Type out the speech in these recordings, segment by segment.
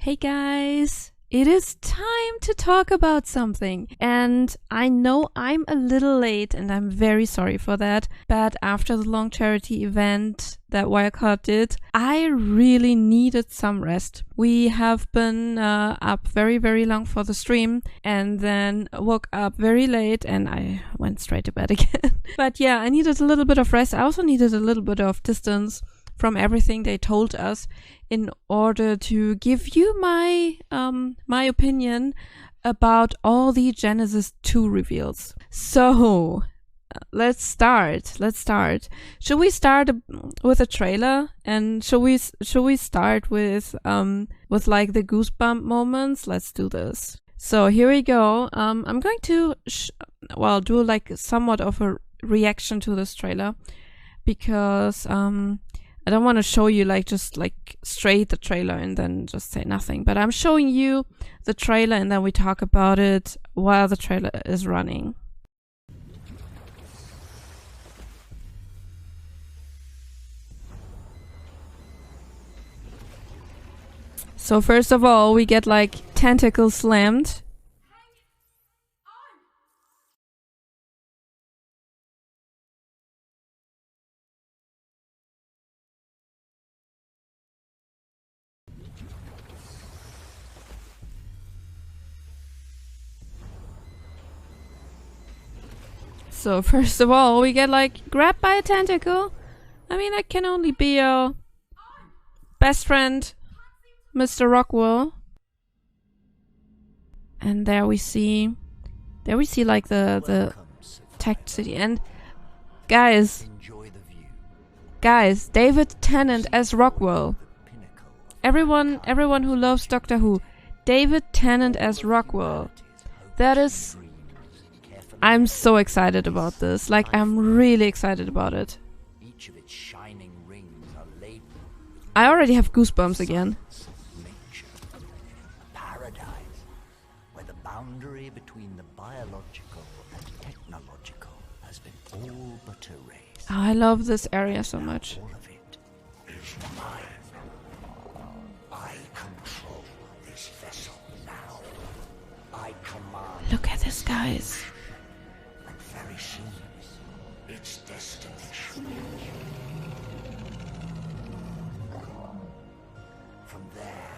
Hey guys, it is time to talk about something. And I know I'm a little late and I'm very sorry for that. But after the long charity event that Wildcard did, I really needed some rest. We have been up very, very long for the stream and then woke up very late and I went straight to bed again. But yeah, I needed a little bit of rest. I also needed a little bit of distance from everything they told us in order to give you my my opinion about all the Genesis 2 reveals. So let's start. Should we start with a trailer? And should we start with like the goosebump moments? Let's do this. So here we go. I'm going to do like somewhat of a reaction to this trailer because I don't want to show you just straight the trailer and then just say nothing. But I'm showing you the trailer and then we talk about it while the trailer is running. So first of all, we get like tentacles slammed. So first of all, we get like grabbed by a tentacle. I mean, that can only be your best friend, Mr. Rockwell. And there we see like the tech city. And guys, David Tennant as Rockwell. Everyone who loves Doctor Who, David Tennant as Rockwell. That is. I'm so excited about this. Like, I'm really excited about it. Each of its shining rings are laden. I already have goosebumps again. Nature, a paradise where the boundary between the biological and technological has been all but erased. Oh, I love this area so much. All of it is mine. I control this vessel now. I command. Look at this, guys. Very soon, its destination. From there,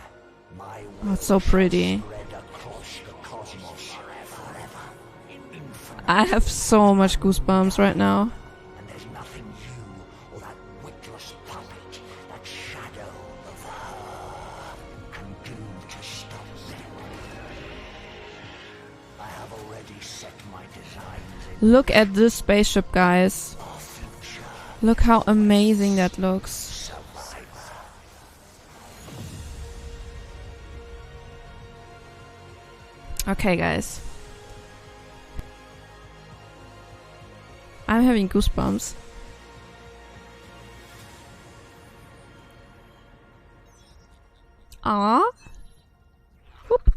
my Oh, it's so pretty. spread across the cosmos forever. In infinite. I have so much goosebumps right now. And there's nothing you or that witless puppet, that shadow of her, can do to stop them. I have already set my designs in Look at this spaceship, guys. our future. Look how amazing that looks. Okay, guys. I'm having goosebumps. Aww. Whoop.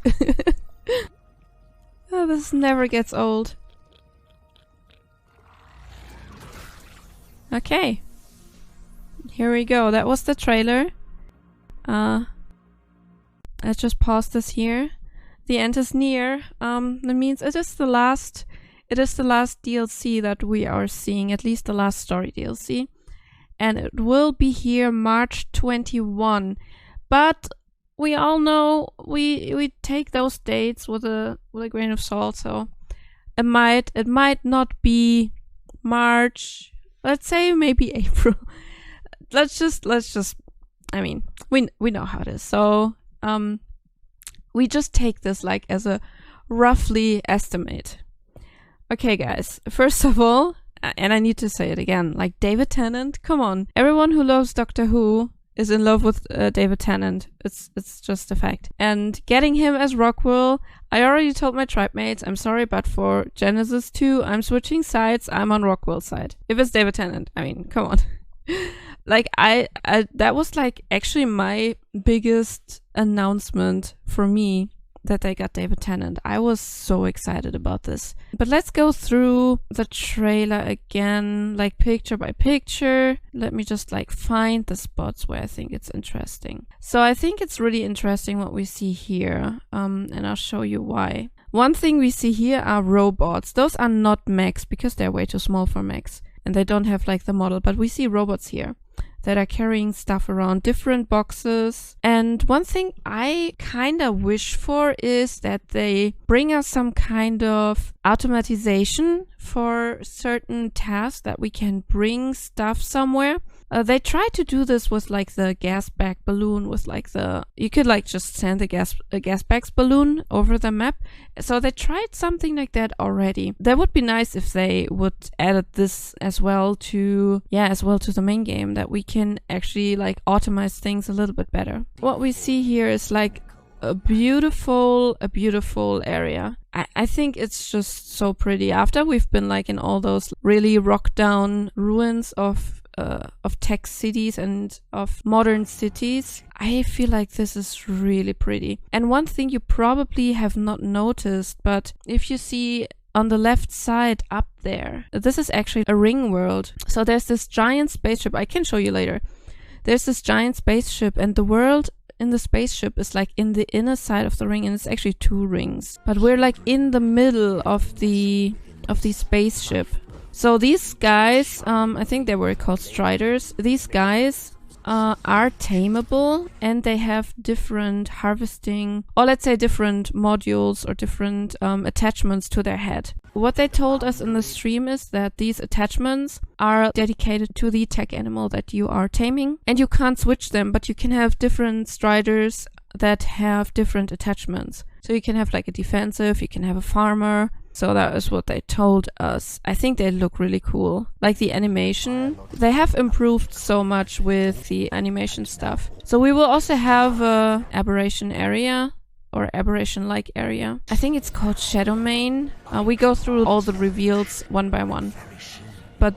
Oh, this never gets old. Okay. Here we go. That was the trailer. Let's just pause this here. The end is near. That means it is the last DLC that we are seeing, at least the last story DLC. And it will be here March 21. But we all know we take those dates with a grain of salt, so it might not be March. Let's say maybe April. Let's just I mean, we know how it is. So we just take this like as a roughly estimate. Okay, guys. First of all, and I need to say it again, like David Tennant, come on. Everyone who loves Doctor Who is in love with David Tennant. It's just a fact. And getting him as Rockwell, I already told my tribe mates, I'm sorry, but for Genesis 2, I'm switching sides. I'm on Rockwell's side. If it's David Tennant, I mean, come on. Like, I that was like actually my biggest announcement for me that they got David Tennant. I was so excited about this. But let's go through the trailer again, like picture by picture. Let me just like find the spots where I think it's interesting. So I think it's really interesting what we see here, and I'll show you why. One thing we see here are robots. Those are not mechs because they're way too small for mechs and they don't have like the model, but we see robots here that are carrying stuff around, different boxes. And one thing I kind of wish for is that they bring us some kind of automatization for certain tasks, that we can bring stuff somewhere. They tried to do this with like the gas bag balloon, with like you could like just send a gas bags balloon over the map. So they tried something like that already. That would be nice if they would add this as well to the main game, that we can actually like automate things a little bit better. What we see here is like a beautiful area. I think it's just so pretty. After we've been like in all those really rock down ruins of tech cities and of modern cities, I feel like this is really pretty. And one thing you probably have not noticed, but if you see on the left side up there, this is actually a ring world. So there's this giant spaceship. I can show you later. There's this giant spaceship, and the world in the spaceship is like in the inner side of the ring, and it's actually 2 rings. But we're like in the middle of the spaceship. So these guys, I think they were called Striders. These guys are tameable, and they have different harvesting, or let's say different modules or different attachments to their head. What they told us in the stream is that these attachments are dedicated to the tech animal that you are taming, and you can't switch them, but you can have different Striders that have different attachments. So you can have like a defensive, you can have a farmer. So that is what they told us. I think they look really cool. Like the animation, they have improved so much with the animation stuff. So we will also have a aberration area, or aberration-like area. I think it's called Shadow Main. We go through all the reveals one by one. But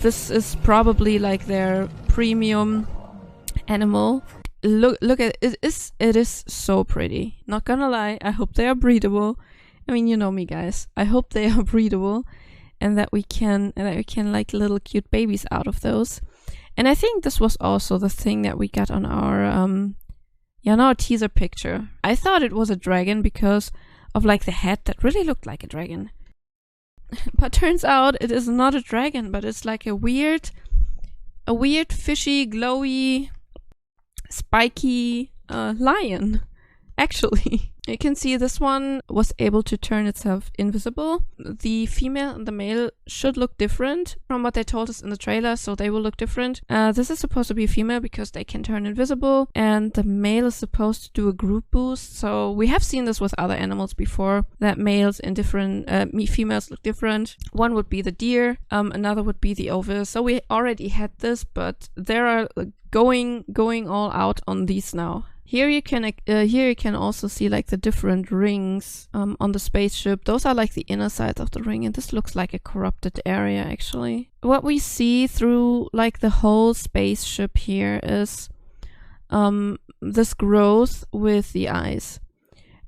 this is probably like their premium animal. Look at it. It is so pretty. Not gonna lie, I hope they are breedable. I mean, you know me, guys. I hope they are breedable, and that we can like little cute babies out of those. And I think this was also the thing that we got on our teaser picture. I thought it was a dragon because of like the head that really looked like a dragon. But turns out it is not a dragon, but it's like a weird fishy, glowy, spiky lion. Actually, you can see this one was able to turn itself invisible. The female and the male should look different from what they told us in the trailer, so they will look different. This is supposed to be a female because they can turn invisible, and the male is supposed to do a group boost. So we have seen this with other animals before, that males and females look different. One would be the deer, another would be the ovis. So we already had this, but they are going all out on these now. Here you can also see like the different rings on the spaceship. Those are like the inner sides of the ring, and this looks like a corrupted area actually. What we see through like the whole spaceship here is this growth with the eyes.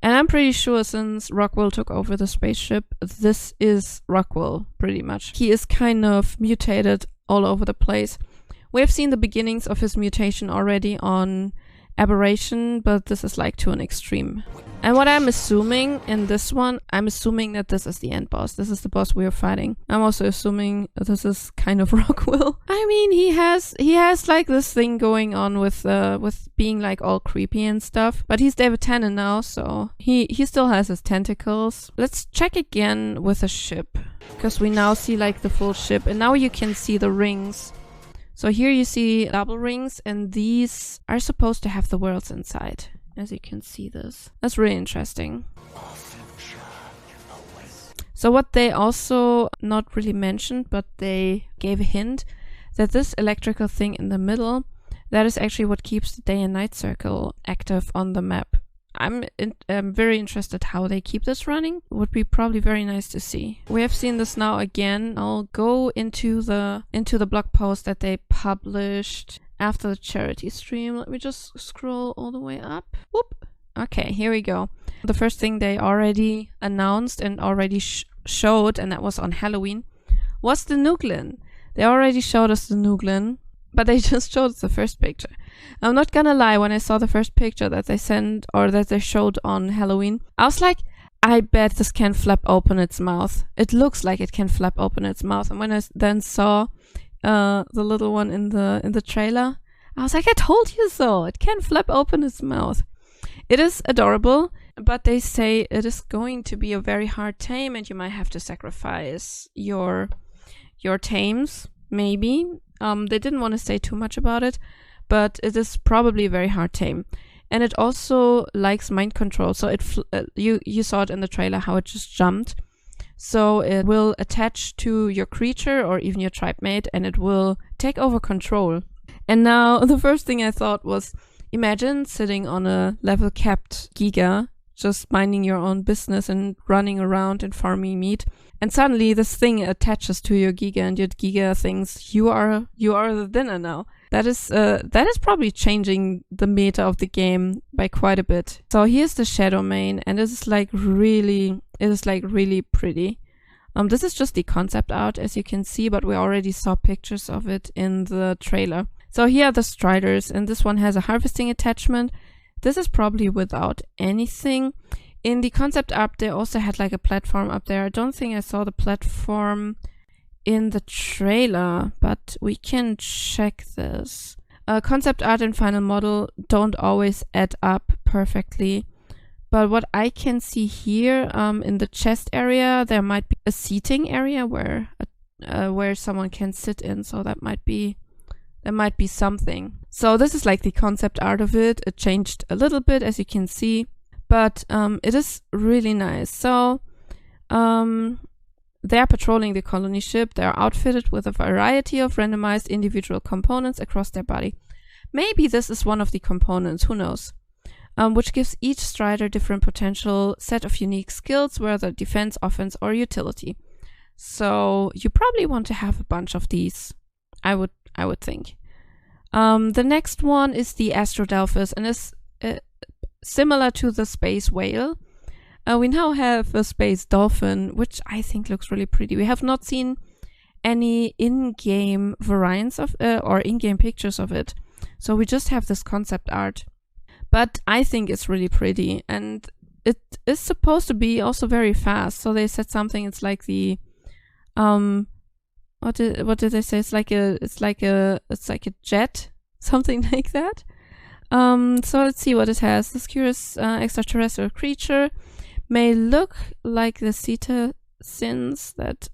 And I'm pretty sure since Rockwell took over the spaceship, this is Rockwell pretty much. He is kind of mutated all over the place. We have seen the beginnings of his mutation already on Aberration, but this is like to an extreme. And what I'm assuming in this one, I'm assuming that this is the end boss. This is the boss we are fighting. I'm also assuming this is kind of Rockwell. I mean, he has like this thing going on with being like all creepy and stuff. But he's David Tennant now, so he still has his tentacles. Let's check again with the ship, because we now see like the full ship, and now you can see the rings. So here you see double rings, and these are supposed to have the worlds inside, as you can see this. That's really interesting. So what they also not really mentioned, but they gave a hint, that this electrical thing in the middle, that is actually what keeps the day and night circle active on the map. I'm very interested how they keep this running. It would be probably very nice to see. We have seen this now again. I'll go into the blog post that they published after the charity stream. Let me just scroll all the way up. Whoop. Okay, here we go. The first thing they already announced and already showed, and that was on Halloween, was the NGLin. They already showed us the NGLin, but they just showed us the first picture. I'm not gonna lie, when I saw the first picture that they sent or that they showed on Halloween, I was like, I bet this can flap open its mouth. It looks like it can flap open its mouth. And when I then saw the little one in the trailer, I was like, I told you so. It can flap open its mouth. It is adorable, but they say it is going to be a very hard tame, and you might have to sacrifice your tames, maybe. They didn't want to say too much about it, but it is probably a very hard tame. And it also likes mind control. So you saw it in the trailer how it just jumped. So it will attach to your creature or even your tribe mate, and it will take over control. And now the first thing I thought was, imagine sitting on a level capped Giga, just minding your own business and running around and farming meat. And suddenly this thing attaches to your Giga, and your Giga thinks you are the dinner now. That is probably changing the meta of the game by quite a bit. So here's the Shadow Mane, and it is like really pretty. This is just the concept art, as you can see, but we already saw pictures of it in the trailer. So here are the Striders, and this one has a harvesting attachment. This is probably without anything. In the concept art, they also had like a platform up there. I don't think I saw the platform in the trailer, but we can check this. Concept art and final model don't always add up perfectly, but what I can see here, in the chest area, there might be a seating area where someone can sit in, so that might be something. So this is like the concept art of it. It changed a little bit, as you can see, but it is really nice. So they are patrolling the colony ship. They are outfitted with a variety of randomized individual components across their body. Maybe this is one of the components, who knows? Which gives each Strider different potential set of unique skills, whether defense, offense, or utility. So you probably want to have a bunch of these, I would think. The next one is the Astrophus, and is similar to the space whale. We now have a space dolphin, which I think looks really pretty. We have not seen any in-game variants of or in-game pictures of it, so we just have this concept art. But I think it's really pretty, and it is supposed to be also very fast. So they said something. It's like the what did they say? It's like a jet, something like that. So let's see what it has. This curious extraterrestrial creature may look like the cetaceans that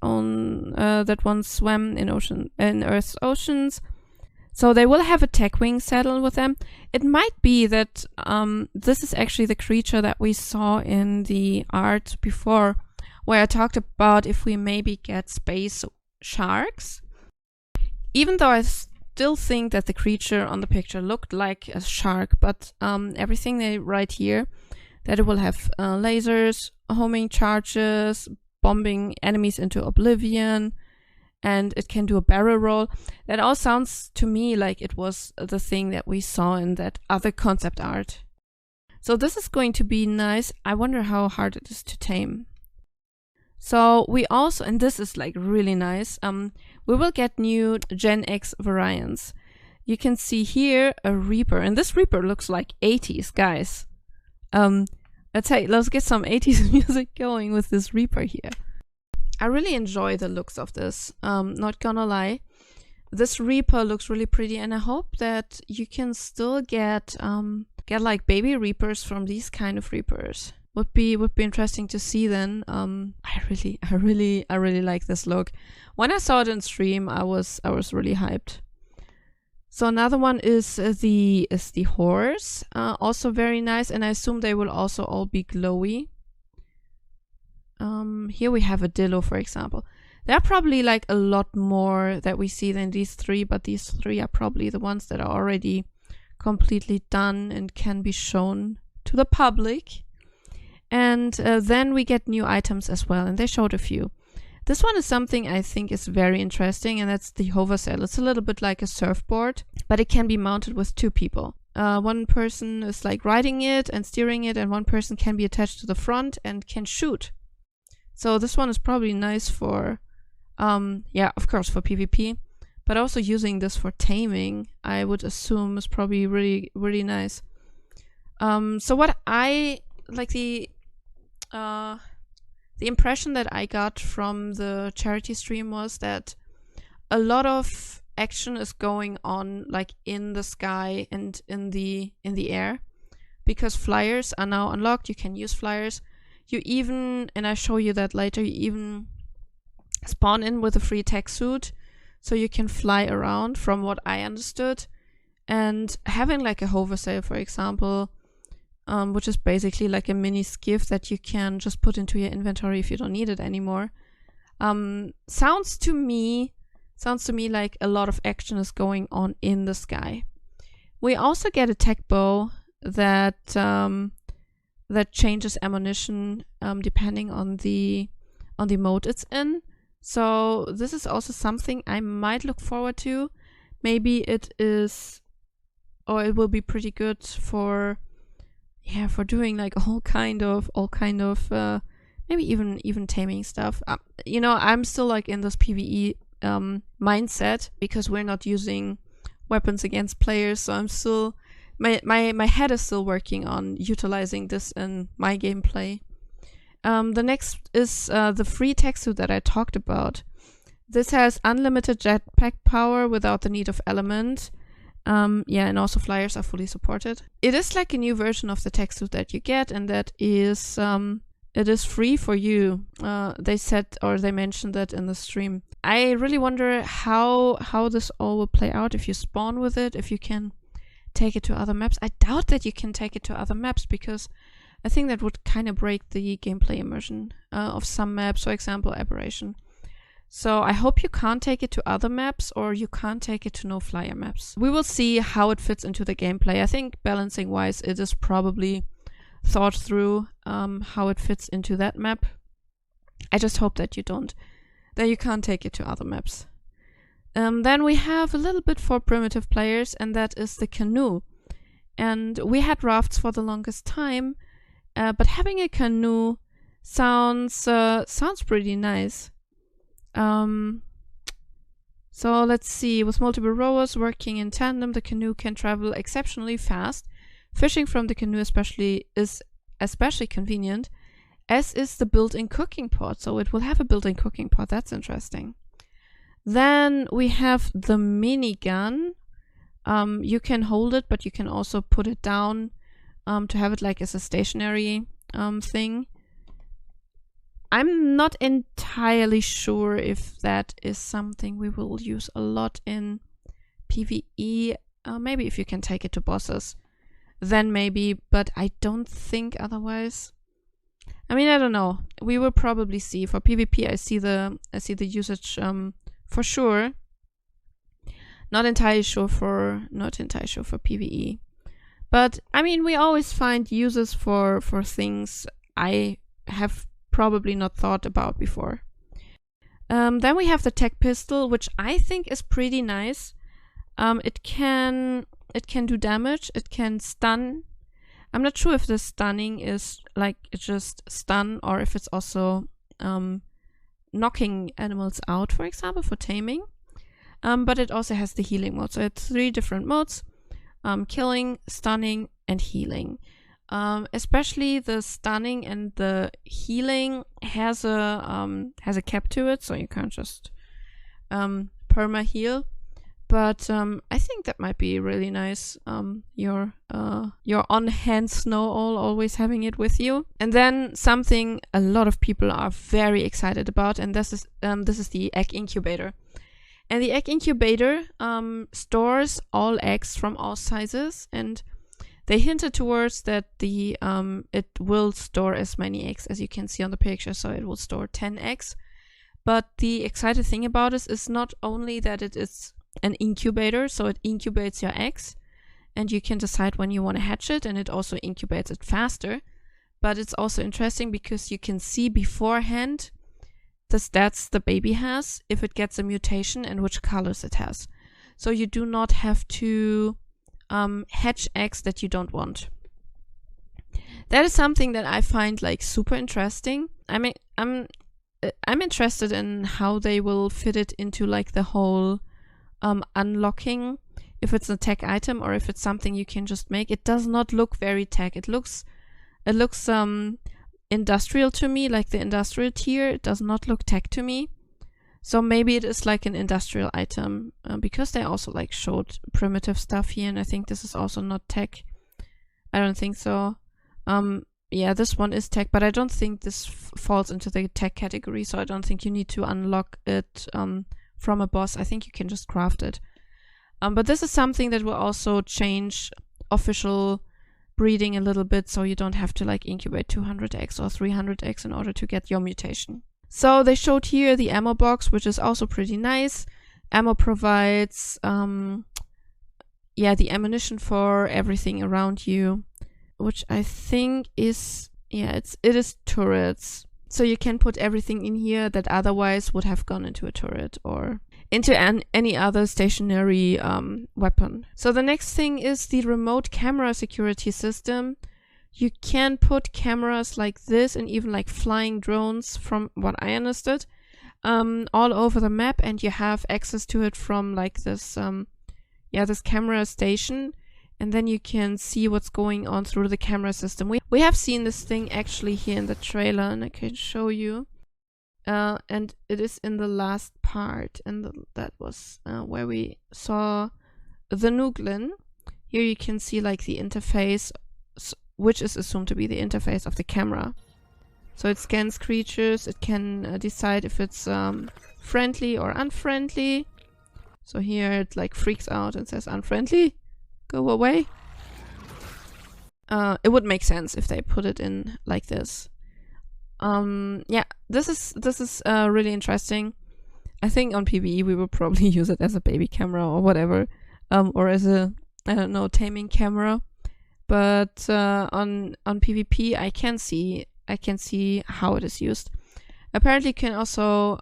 once swam in Earth's oceans. So they will have a tech wing saddle with them. It might be that this is actually the creature that we saw in the art before, where I talked about if we maybe get space sharks. Even though I still think that the creature on the picture looked like a shark, but everything they write here, that it will have lasers, homing charges, bombing enemies into oblivion, and it can do a barrel roll. That all sounds to me like it was the thing that we saw in that other concept art. So this is going to be nice. I wonder how hard it is to tame. So we also, and this is like really nice, we will get new Gen X variants. You can see here a Reaper, and this Reaper looks like 80s, guys. Let's get some 80s music going with this Reaper here. I really enjoy the looks of this, not gonna lie. This Reaper looks really pretty, and I hope that you can still get like baby Reapers from these kind of Reapers. Would be interesting to see then. I really like this look. When I saw it in stream, I was really hyped. So another one is the horse, also very nice, and I assume they will also all be glowy. Here we have a Dillo, for example. There are probably like a lot more that we see than these three, but these three are probably the ones that are already completely done and can be shown to the public. And then we get new items as well, and they showed a few. This one is something I think is very interesting, and that's the hover sail. It's a little bit like a surfboard, but it can be mounted with two people. One person is like riding it and steering it, and one person can be attached to the front and can shoot. So this one is probably nice for, yeah, of course, for PvP, but also using this for taming, I would assume, is probably really, really nice. So what I like, the impression that I got from the charity stream was that a lot of action is going on like in the sky and in the air, because flyers are now unlocked. You can use flyers. You even, and I show you that later, you even spawn in with a free tech suit, so you can fly around, from what I understood. And having like a hover sail, for example, which is basically like a mini skiff that you can just put into your inventory if you don't need it anymore, sounds to me like a lot of action is going on in the sky. We also get a tech bow that changes ammunition depending on the mode it's in. So this is also something I might look forward to. Maybe it is, or it will be pretty good for doing like all kind of maybe even taming stuff. You know, I'm still like in this PvE mindset, because we're not using weapons against players, so I'm still, my head is still working on utilizing this in my gameplay. The next is the free tech suit that I talked about. This has unlimited jetpack power without the need of element. Yeah, and also flyers are fully supported. It is like a new version of the tech suit that you get, and that is it is free for you. They said, or they mentioned that in the stream. I really wonder how this all will play out if you spawn with it, if you can take it to other maps. I doubt that you can take it to other maps, because I think that would kind of break the gameplay immersion of some maps, for example, Aberration. So I hope you can't take it to other maps, or you can't take it to no flyer maps. We will see how it fits into the gameplay. I think balancing wise, it is probably thought through how it fits into that map. I just hope that you can't take it to other maps. Then we have a little bit for primitive players, and that is the canoe. And we had rafts for the longest time, but having a canoe sounds pretty nice. So let's see, with multiple rowers working in tandem, the canoe can travel exceptionally fast. Fishing from the canoe is especially convenient, as is the built-in cooking pot. So it will have a built-in cooking pot. That's interesting. Then we have the minigun. You can hold it, but you can also put it down to have it like as a stationary thing. I'm not entirely sure if that is something we will use a lot in PvE. Maybe if you can take it to bosses, then maybe, but I don't think otherwise. I mean, I don't know. We will probably see. For PvP, I see the usage for sure. Not entirely sure for PvE. But I mean, we always find uses for things I have probably not thought about before. Then we have the tech pistol, which I think is pretty nice. It can do damage. It can stun. I'm not sure if the stunning is like just stun, or if it's also knocking animals out, for example, for taming. But it also has the healing mode. So it's 3 different modes: killing, stunning, and healing. Especially the stunning and the healing has a cap to it, so you can't just perma heal. But I think that might be really nice. Your on-hand snow owl, always having it with you. And then something a lot of people are very excited about, and this is the egg incubator. And the egg incubator stores all eggs from all sizes, and they hinted towards that it will store as many eggs as you can see on the picture, so it will store 10 eggs. But the exciting thing about it is not only that it is an incubator, so it incubates your eggs, and you can decide when you want to hatch it, and it also incubates it faster. But it's also interesting because you can see beforehand the stats the baby has, if it gets a mutation, and which colors it has. So you do not have to hedge eggs that you don't want. That is something that I find like super interesting. I'm interested in how they will fit it into like the whole unlocking, if it's a tech item or if it's something you can just make. It does not look very tech. It looks industrial to me, like the industrial tier. It does not look tech to me. So maybe it is like an industrial item, because they also like showed primitive stuff here, and I think this is also not tech. I don't think so. Yeah, this one is tech, but I don't think this falls into the tech category, so I don't think you need to unlock it from a boss. I think you can just craft it. But this is something that will also change official breeding a little bit, so you don't have to like incubate 200 eggs or 300 eggs in order to get your mutation. So they showed here the ammo box, which is also pretty nice. Ammo provides the ammunition for everything around you, which I think is, it is turrets. So you can put everything in here that otherwise would have gone into a turret or into any other stationary weapon. So the next thing is the remote camera security system. You can put cameras like this and even like flying drones, from what I understood, all over the map, and you have access to it from like this this camera station, and then you can see what's going on through the camera system. We have seen this thing actually here in the trailer, and I can show you. And it is in the last part, and that was where we saw the NGLin. Here you can see like the interface, which is assumed to be the interface of the camera. So it scans creatures, it can decide if it's friendly or unfriendly. So here it like freaks out and says unfriendly, go away. It would make sense if they put it in like this. This is really interesting. I think on PvE we will probably use it as a baby camera or whatever, or as a, I don't know, taming camera. But on PvP I can see how it is used. Apparently you can also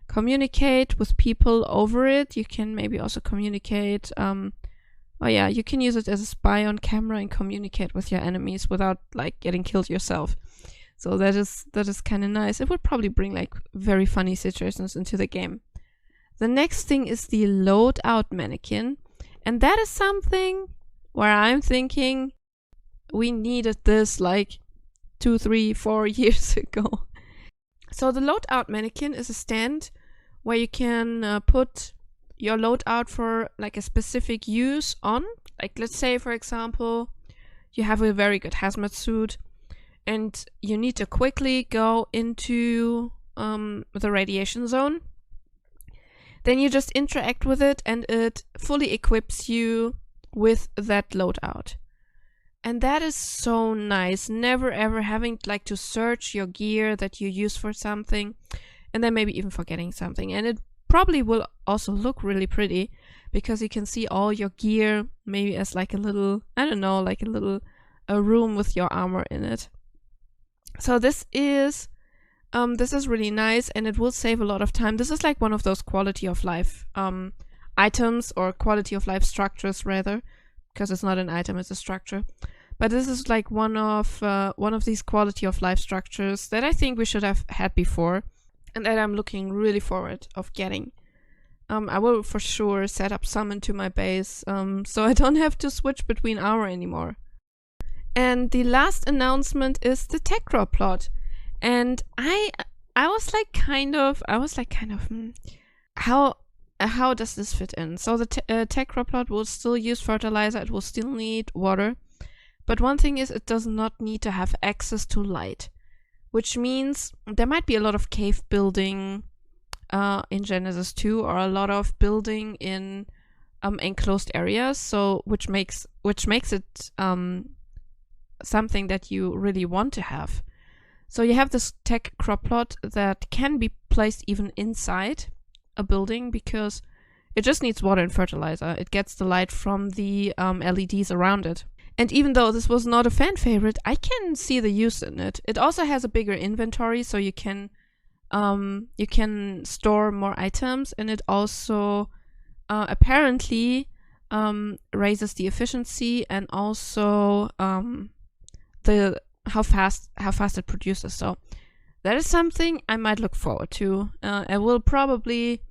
communicate with people over it. You can maybe also communicate, you can use it as a spy on camera and communicate with your enemies without like getting killed yourself. So that is kind of nice. It would probably bring like very funny situations into the game. The next thing is the loadout mannequin, and that is something where I'm thinking we needed this like 2, 3, 4 years ago. So the loadout mannequin is a stand where you can put your loadout for like a specific use on. Like let's say, for example, you have a very good hazmat suit and you need to quickly go into the radiation zone. Then you just interact with it and it fully equips you with that loadout. And that is so nice. Never ever having like to search your gear that you use for something and then maybe even forgetting something. And it probably will also look really pretty because you can see all your gear maybe as like a little, I don't know, like a room with your armor in it. So this is really nice, and it will save a lot of time. This is like one of those quality of life items, or quality of life structures rather, because it's not an item, it's a structure. But this is like one of these quality of life structures that I think we should have had before, and that I'm looking really forward of getting. I will for sure set up some into my base, so I don't have to switch between armor anymore. And the last announcement is the tech crop plot. And I was like kind of how does this fit in? So the tech crop plot will still use fertilizer, it will still need water. But one thing is, it does not need to have access to light, which means there might be a lot of cave building in Genesis 2, or a lot of building in enclosed areas. So which makes it something that you really want to have. So you have this tech crop plot that can be placed even inside a building because it just needs water and fertilizer. It gets the light from the LEDs around it. And even though this was not a fan favorite, I can see the use in it. It also has a bigger inventory, so you can store more items, and it also apparently raises the efficiency and also the how fast it produces. So that is something I might look forward to. I will probably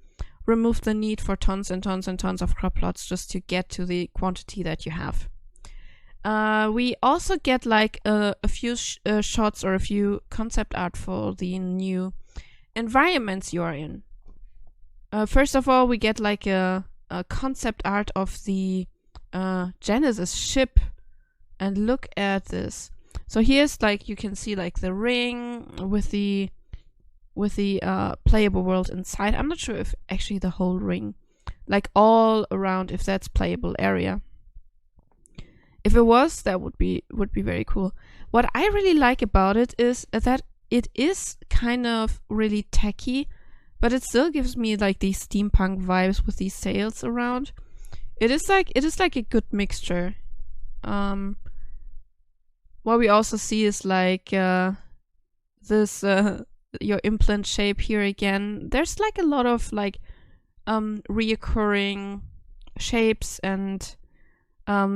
remove the need for tons and tons and tons of crop plots just to get to the quantity that you have. We also get like a few shots or a few concept art for the new environments you are in. First of all, we get like a concept art of the Genesis ship, and look at this. So here's like, you can see like the ring with the playable world inside. I'm not sure if actually the whole ring, like all around, if that's playable area. If it was, that would be very cool. What I really like about it is that it is kind of really techy, but it still gives me like these steampunk vibes with these sails around. It is like a good mixture. What we also see is like this your implant shape here again. There's like a lot of like reoccurring shapes and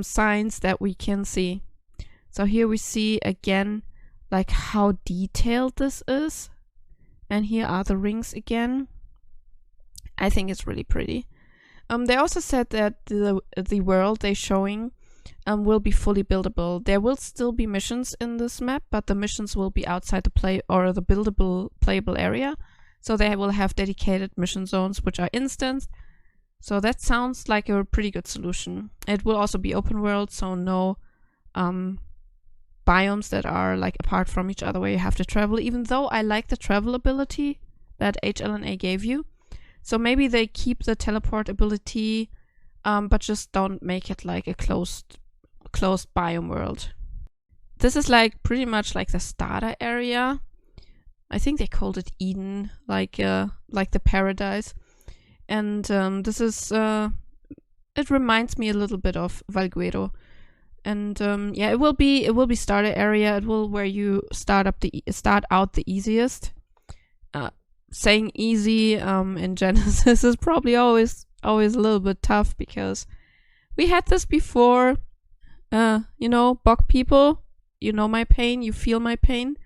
signs that we can see. So here we see again like how detailed this is, and here are the rings again. I think it's really pretty. They also said that the world they're showing will be fully buildable. There will still be missions in this map, but the missions will be outside the buildable playable area. So they will have dedicated mission zones which are instanced. So that sounds like a pretty good solution. It will also be open world, so no biomes that are like apart from each other where you have to travel, even though I like the travel ability that HLNA gave you. So maybe they keep the teleport ability, but just don't make it like a closed biome world. This is like pretty much like the starter area. I think they called it Eden, like the paradise. And this is it reminds me a little bit of Valguero. And yeah, it will be starter area. It will where you start out the easiest. Saying easy in Genesis is probably always a little bit tough, because we had this before. You know, bog people, you know my pain, you feel my pain.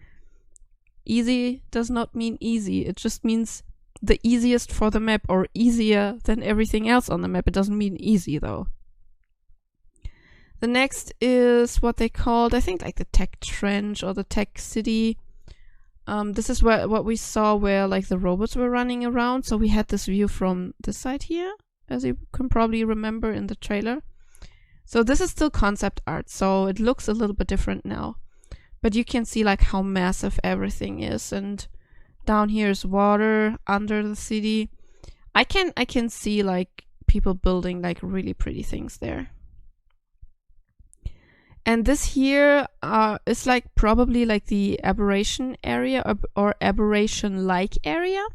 Easy does not mean easy. It just means the easiest for the map, or easier than everything else on the map. It doesn't mean easy though. The next is what they called, I think, like the tech trench or the tech city. This is what we saw where like the robots were running around. So we had this view from this side here, as you can probably remember in the trailer. So this is still concept art, so it looks a little bit different now. But you can see like how massive everything is, and down here is water under the city. I can see like people building like really pretty things there. And this here is like probably like the aberration area, or aberration-like area.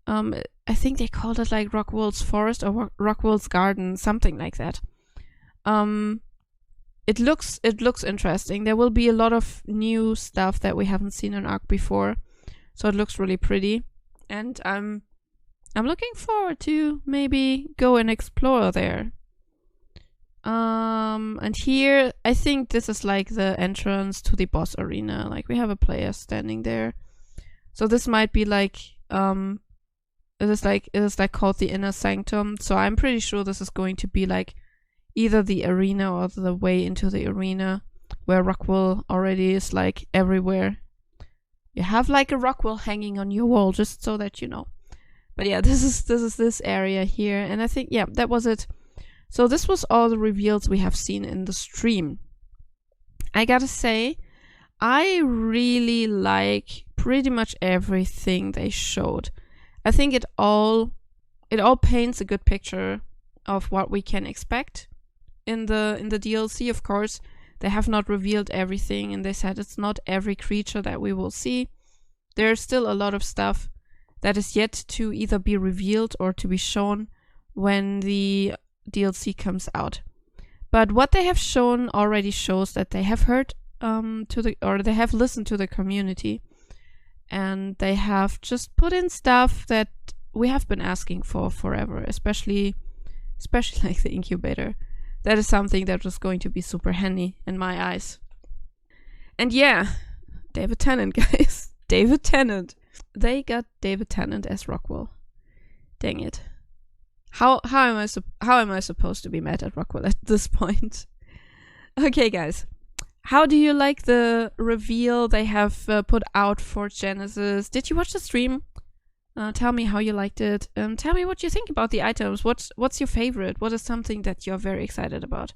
I think they called it like Rockwell's Forest or Rockwell's Garden, something like that. It looks interesting. There will be a lot of new stuff that we haven't seen in Ark before, so it looks really pretty. And I'm looking forward to maybe go and explore there. And here, I think this is like the entrance to the boss arena. Like we have a player standing there. So this might be like, it is like called the Inner Sanctum. So I'm pretty sure this is going to be like either the arena or the way into the arena, where Rockwell already is like everywhere. You have like a Rockwell hanging on your wall, just so that you know. But yeah, this is this area here, and I think, yeah, that was it. So this was all the reveals we have seen in the stream. I gotta say, I really like pretty much everything they showed. I think it all paints a good picture of what we can expect in the DLC. Of course, they have not revealed everything, and they said it's not every creature that we will see. There's still a lot of stuff that is yet to either be revealed or to be shown when the DLC comes out. But what they have shown already shows that they have heard they have listened to the community, and they have just put in stuff that we have been asking for forever, especially especially like the incubator. That is something that was going to be super handy in my eyes. And yeah, David Tennant, guys. David Tennant. They got David Tennant as Rockwell. Dang it. How am I supposed to be mad at Rockwell at this point? Okay, guys. How do you like the reveal they have put out for Genesis? Did you watch the stream? Tell me how you liked it. Tell me what you think about the items. What's your favorite? What is something that you're very excited about?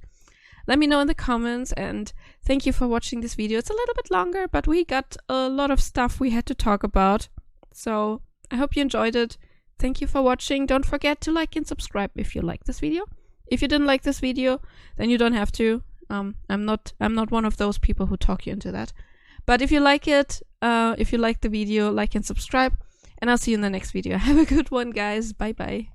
Let me know in the comments, and thank you for watching this video. It's a little bit longer, but we got a lot of stuff we had to talk about. So I hope you enjoyed it. Thank you for watching. Don't forget to like and subscribe if you like this video. If you didn't like this video, then you don't have to. I'm not one of those people who talk you into that. But if you like it, if you like the video, like and subscribe. And I'll see you in the next video. Have a good one, guys. Bye bye.